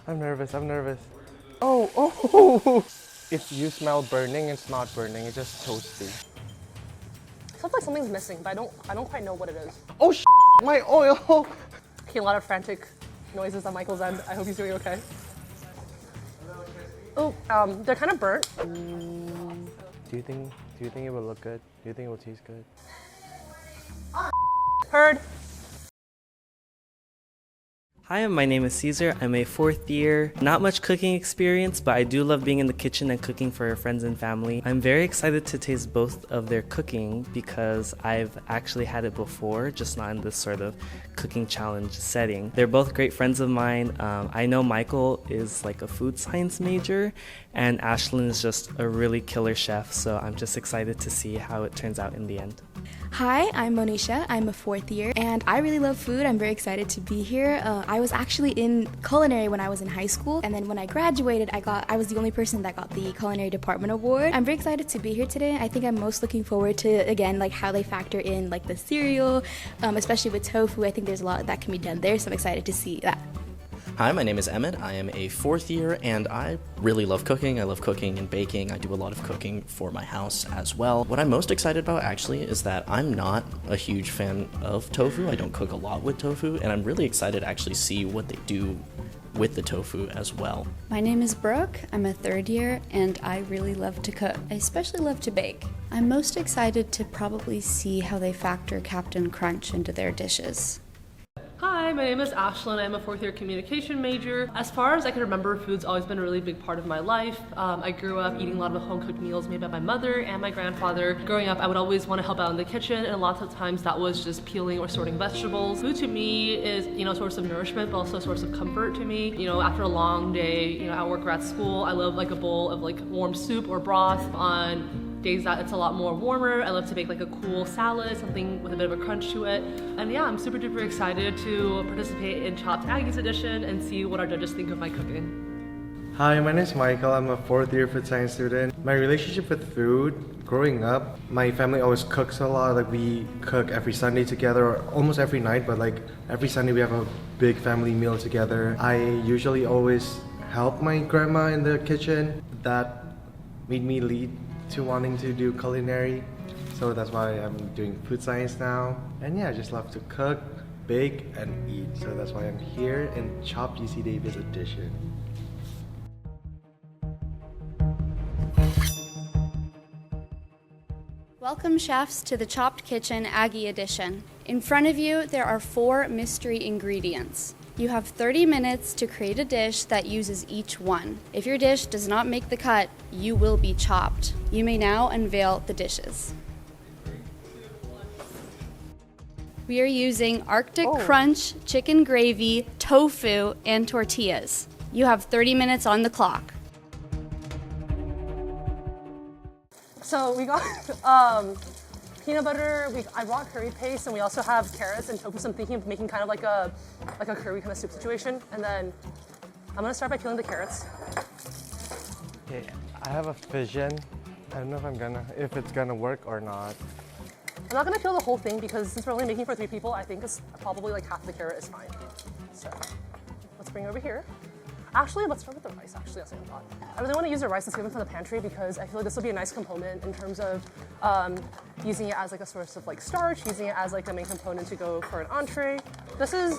I'm nervous, I'm nervous. Oh! If you smell burning, it's not burning, it's just toasty. It sounds like something's missing, but I don't quite know what it is. Oh my oil! Okay, a lot of frantic noises on Michael's end. I hope he's doing okay. Oh, they're kind of burnt. Do you think it will look good? Do you think it will taste good? Heard. Hi, my name is Cesar. I'm a 4th year. Not much cooking experience, but I do love being in the kitchen and cooking for friends and family. I'm very excited to taste both of their cooking because I've actually had it before, just not in this sort of cooking challenge setting. They're both great friends of mine. I know Michael is like a food science major and Ashlynn is just a really killer chef, so I'm just excited to see how it turns out in the end. Hi, I'm Monisha. I'm a 4th year and I really love food. I'm very excited to be here. I was actually in culinary when I was in high school, and then when I graduated, I was the only person that got the culinary department award. I'm very excited to be here today. I think I'm most looking forward to, again, like how they factor in like the cereal, especially with tofu. I think there's a lot that can be done there, so I'm excited to see that. Hi, my name is Emmit. I am a 4th year and I really love cooking. I love cooking and baking. I do a lot of cooking for my house as well. What I'm most excited about actually is that I'm not a huge fan of tofu. I don't cook a lot with tofu, and I'm really excited to actually see what they do with the tofu as well. My name is Brooke. I'm a 3rd year and I really love to cook. I especially love to bake. I'm most excited to probably see how they factor Captain Crunch into their dishes. Hi, my name is Ashlynn. I'm a 4th year communication major. As far as I can remember, food's always been a really big part of my life. I grew up eating a lot of home-cooked meals made by my mother and my grandfather. Growing up, I would always want to help out in the kitchen, and a lot of times that was just peeling or sorting vegetables. Food to me is, a source of nourishment, but also a source of comfort to me. After a long day, at work or at school, I love like a bowl of like warm soup or broth. On days that it's a lot more warmer, I love to make like a cool salad, something with a bit of a crunch to it. And yeah, I'm super duper excited to participate in Chopped Aggie's edition and see what our judges think of my cooking. Hi, my name is Michael. I'm a 4th year food science student. My relationship with food, growing up, my family always cooks a lot. Like we cook every Sunday together, or almost every night, but like every Sunday we have a big family meal together. I usually always help my grandma in the kitchen. That made me lead to wanting to do culinary, so that's why I'm doing food science now. And yeah, I just love to cook, bake, and eat, so that's why I'm here in Chopped UC Davis edition. Welcome, chefs, to the Chopped Kitchen Aggie edition. In front of you, there are 4 mystery ingredients. You have 30 minutes to create a dish that uses each one. If your dish does not make the cut, you will be chopped. You may now unveil the dishes. We are using Arctic Crunch, chicken gravy, tofu, and tortillas. You have 30 minutes on the clock. So we got peanut butter, I brought curry paste, and we also have carrots and tofu. So I'm thinking of making kind of like a curry kind of soup situation. And then I'm gonna start by peeling the carrots. Okay, I have a vision. I don't know if it's gonna work or not. I'm not gonna peel the whole thing because since we're only making for 3 people, I think it's probably like half the carrot is fine. So let's bring it over here. Actually, let's start with the rice, actually, that's what I thought. I really want to use the rice that's given from the pantry because I feel like this will be a nice component in terms of using it as like a source of like starch, using it as like a main component to go for an entree. This is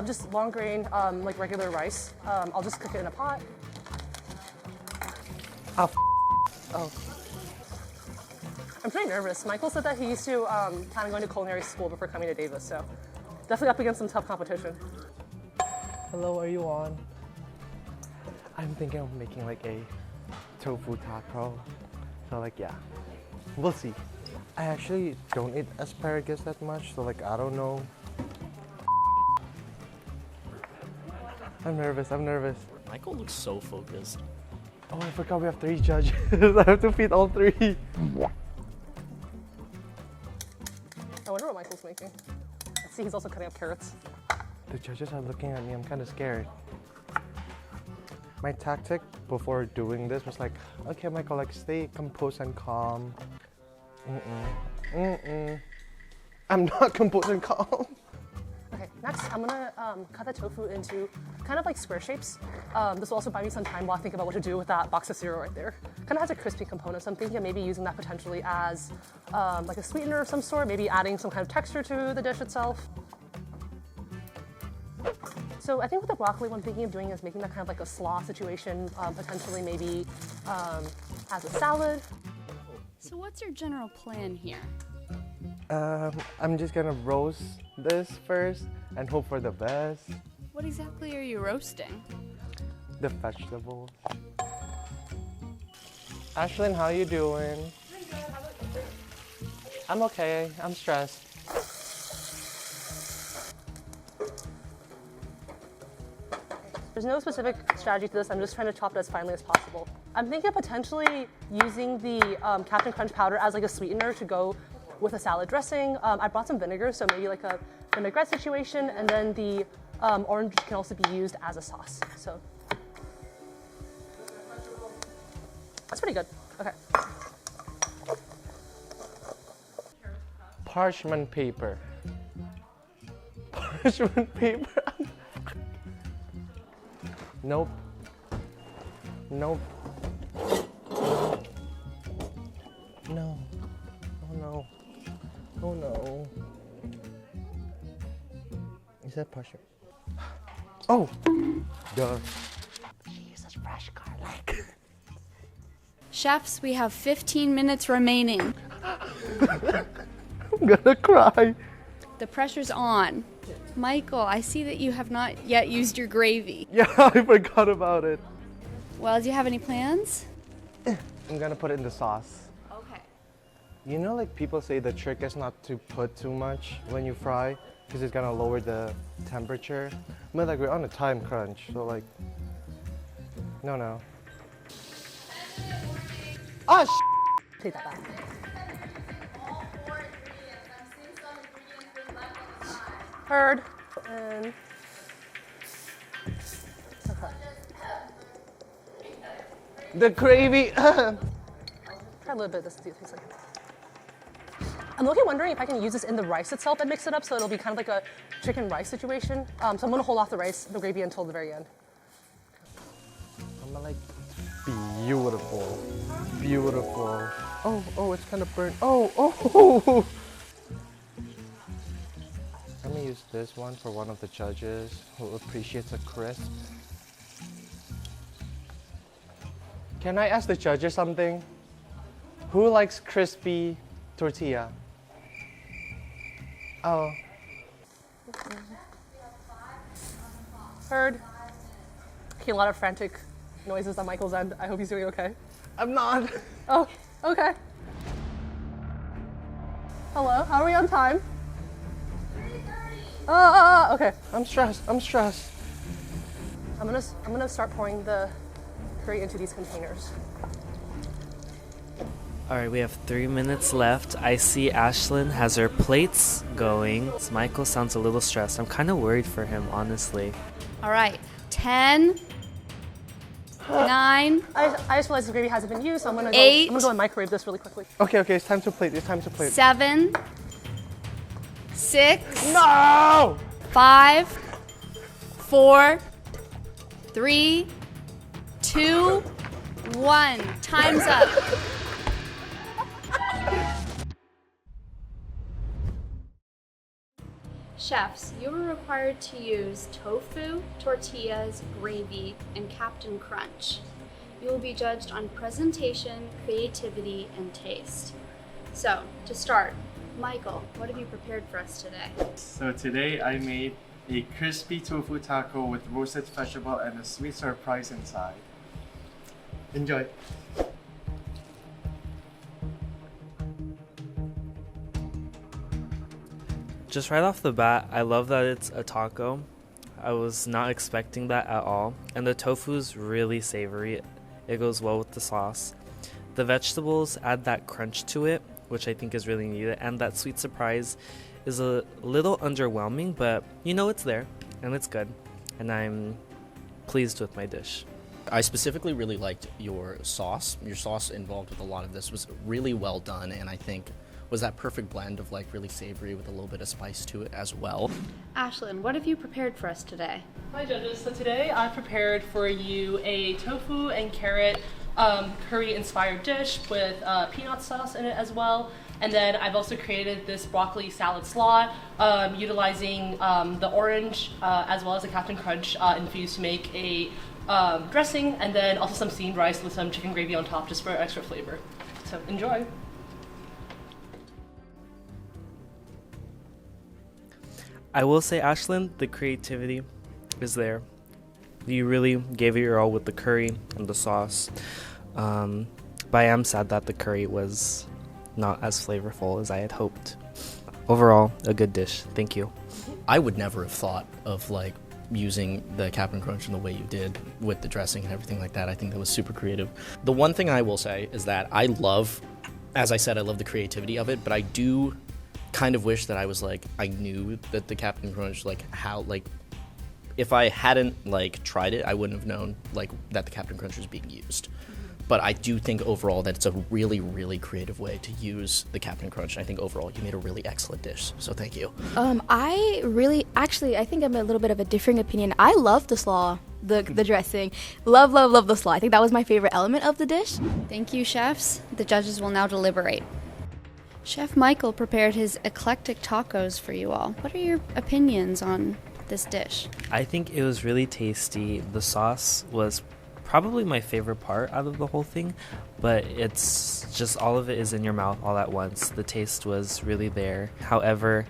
just long grain, like regular rice. I'll just cook it in a pot. Oh. I'm pretty nervous. Michael said that he used to plan on going to culinary school before coming to Davis, so definitely up against some tough competition. Hello, are you on? I'm thinking of making like a tofu taco. So like, yeah, we'll see. I actually don't eat asparagus that much, so like, I don't know. I'm nervous. Michael looks so focused. Oh, I forgot we have 3 judges. I have to feed all 3. I wonder what Michael's making. Let's see, he's also cutting up carrots. The judges are looking at me, I'm kind of scared. My tactic before doing this was like, okay, Michael, like stay composed and calm. I'm not composed and calm. Okay, Next, I'm gonna cut the tofu into kind of like square shapes. This will also buy me some time while I think about what to do with that box of cereal right there. Kind of has a crispy component, so I'm thinking of maybe using that potentially as like a sweetener of some sort, maybe adding some kind of texture to the dish itself. So I think with the broccoli, what I'm thinking of doing is making that kind of like a slaw situation, potentially maybe as a salad. So what's your general plan here? I'm just gonna roast this first and hope for the best. What exactly are you roasting? The vegetables. Ashlynn, how you doing? I'm okay. I'm stressed. There's no specific strategy to this. I'm just trying to chop it as finely as possible. I'm thinking of potentially using the Captain Crunch powder as like a sweetener to go with a salad dressing. I brought some vinegar, so maybe like a vinaigrette situation, and then the orange can also be used as a sauce. So that's pretty good. Okay. Parchment paper. Parchment paper. Nope. Nope. No. Oh no. Oh no. Is that parchment? Oh! Duh. She uses fresh garlic. Chefs, we have 15 minutes remaining. I'm gonna cry. The pressure's on. Michael, I see that you have not yet used your gravy. Yeah, I forgot about it. Well, do you have any plans? I'm gonna put it in the sauce. Okay. You know, like people say the trick is not to put too much when you fry because it's gonna lower the temperature. But like we're on a time crunch, so like, no. Ah, Take that back. Heard. And okay. the gravy. Try a little bit of this to see what it tastes like. I'm wondering if I can use this in the rice itself and mix it up so it'll be kind of like a chicken rice situation. So I'm gonna hold off the gravy until the very end. I'm like, beautiful, beautiful. Oh, it's kind of burnt. Oh. Let me use this one for one of the judges who appreciates a crisp. Can I ask the judges something? Who likes crispy tortilla? Oh. Heard. Okay, a lot of frantic noises on Michael's end. I hope he's doing okay. I'm not. Oh, okay. Hello, how are we on time? 3:30. Okay. I'm stressed. I'm gonna start pouring the curry into these containers. All right, we have 3 minutes left. I see Ashlynn has her plates going. So Michael sounds a little stressed. I'm kind of worried for him, honestly. All right. 10, 9, I just realized the gravy hasn't been used, so I'm gonna 8. go and microwave this really quickly. Okay, it's time to plate. 7, 6, No! 5, 4, 3, 2, 1. Time's up. Chefs, you are required to use tofu, tortillas, gravy, and Captain Crunch. You will be judged on presentation, creativity, and taste. So, to start, Michael, what have you prepared for us today? So today I made a crispy tofu taco with roasted vegetable and a sweet surprise inside. Enjoy. Just right off the bat, I love that it's a taco. I was not expecting that at all. And the tofu's really savory. It goes well with the sauce. The vegetables add that crunch to it, which I think is really needed. And that sweet surprise is a little underwhelming, but you know it's there and it's good. And I'm pleased with my dish. I specifically really liked your sauce. Your sauce involved with a lot of this was really well done, and I think was that perfect blend of like really savory with a little bit of spice to it as well. Ashlynn, what have you prepared for us today? Hi judges, so today I prepared for you a tofu and carrot curry inspired dish with peanut sauce in it as well. And then I've also created this broccoli salad slaw utilizing the orange as well as the Captain Crunch infused to make a dressing, and then also some steamed rice with some chicken gravy on top just for extra flavor. So enjoy. I will say, Ashlynn, the creativity is there. You really gave it your all with the curry and the sauce. But I am sad that the curry was not as flavorful as I had hoped. Overall, a good dish. Thank you. I would never have thought of like using the Captain Crunch in the way you did with the dressing and everything like that. I think that was super creative. The one thing I will say is that I love, as I said, I love the creativity of it, but I do kind of wish that I was like, I knew that the Captain Crunch, like how, like, if I hadn't like tried it, I wouldn't have known like that the Captain Crunch was being used. But I do think overall that it's a really, really creative way to use the Captain Crunch. I think overall you made a really excellent dish, so thank you. I think I'm a little bit of a differing opinion. I love the slaw, the dressing. Love the slaw. I think that was my favorite element of the dish. Thank you, chefs. The judges will now deliberate. Chef Michael prepared his eclectic tacos for you all. What are your opinions on this dish? I think it was really tasty. The sauce was probably my favorite part out of the whole thing, but it's just all of it is in your mouth all at once. The taste was really there. However,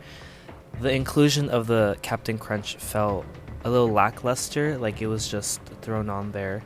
the inclusion of the Captain Crunch felt a little lackluster, like it was just thrown on there.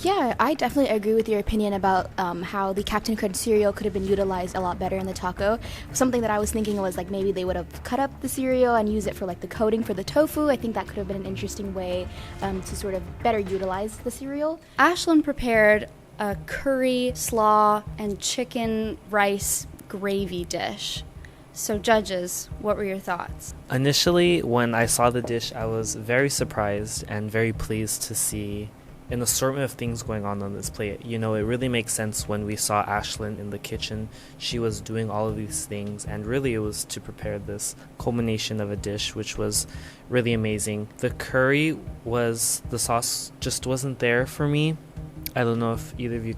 Yeah, I definitely agree with your opinion about how the Captain Crunch cereal could have been utilized a lot better in the taco. Something that I was thinking was like maybe they would have cut up the cereal and used it for like the coating for the tofu. I think that could have been an interesting way to sort of better utilize the cereal. Ashlynn prepared a curry, slaw, and chicken rice gravy dish. So judges, what were your thoughts? Initially, when I saw the dish, I was very surprised and very pleased to see an assortment of things going on this plate. You know, it really makes sense when we saw Ashlynn in the kitchen. She was doing all of these things, and really it was to prepare this culmination of a dish, which was really amazing. The curry the sauce just wasn't there for me. I don't know if either of you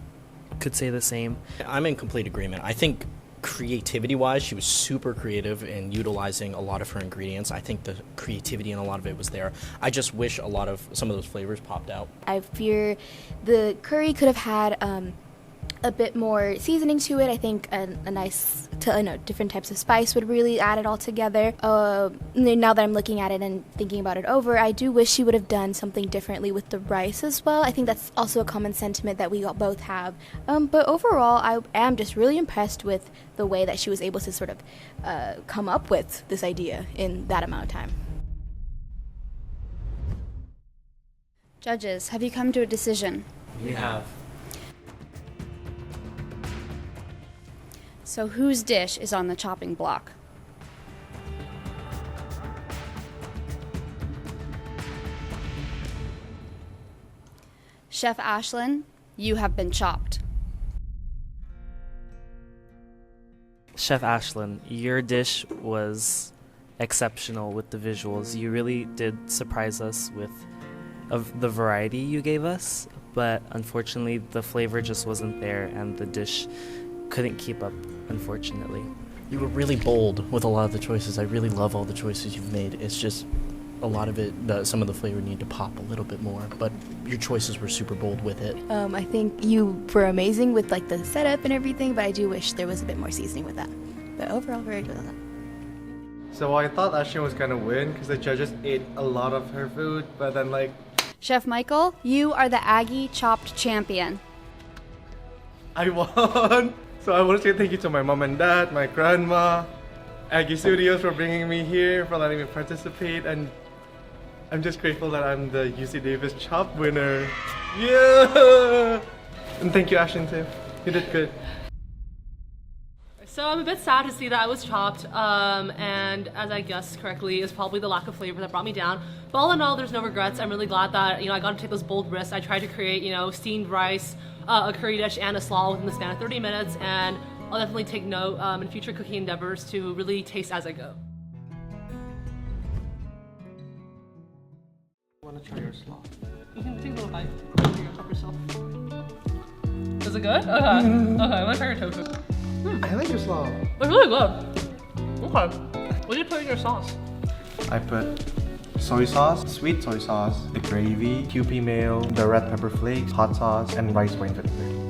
could say the same. I'm in complete agreement. I think creativity-wise, she was super creative in utilizing a lot of her ingredients. I think the creativity in a lot of it was there. I just wish some of those flavors popped out. I fear the curry could have had a bit more seasoning to it. I think a nice, different types of spice would really add it all together. Now that I'm looking at it and thinking about it over, I do wish she would have done something differently with the rice as well. I think that's also a common sentiment that we both have. But overall, I am just really impressed with the way that she was able to sort of come up with this idea in that amount of time. Judges, have you come to a decision? We have. So whose dish is on the chopping block? Chef Ashlynn, you have been chopped. Chef Ashlynn, your dish was exceptional with the visuals. You really did surprise us with the variety you gave us, but unfortunately the flavor just wasn't there and the dish couldn't keep up, unfortunately. You were really bold with a lot of the choices. I really love all the choices you've made. It's just a lot of it, some of the flavor need to pop a little bit more, but your choices were super bold with it. I think you were amazing with like the setup and everything, but I do wish there was a bit more seasoning with that. But overall, very good on that. So I thought Ashlynn was gonna win because the judges ate a lot of her food, but then like... Chef Michael, you are the Aggie Chopped champion. I won! So I want to say thank you to my mom and dad, my grandma, Aggie Studios for bringing me here, for letting me participate, and I'm just grateful that I'm the UC Davis Chop winner. Yeah! And thank you, Ashlynn, too. You did good. So I'm a bit sad to see that I was chopped, and as I guessed correctly, is probably the lack of flavor that brought me down. But all in all, there's no regrets. I'm really glad that I got to take those bold risks. I tried to create steamed rice, a curry dish, and a slaw within the span of 30 minutes, and I'll definitely take note in future cooking endeavors to really taste as I go. I want to try your slaw. You can take a little bite. You can help yourself. Is it good? Okay. Okay, I'm gonna try your tofu. I like your slaw. It's really good. Okay. What do you put in your sauce? I put soy sauce, sweet soy sauce, the gravy, Kewpie mayo, the red pepper flakes, hot sauce, and rice wine vinegar.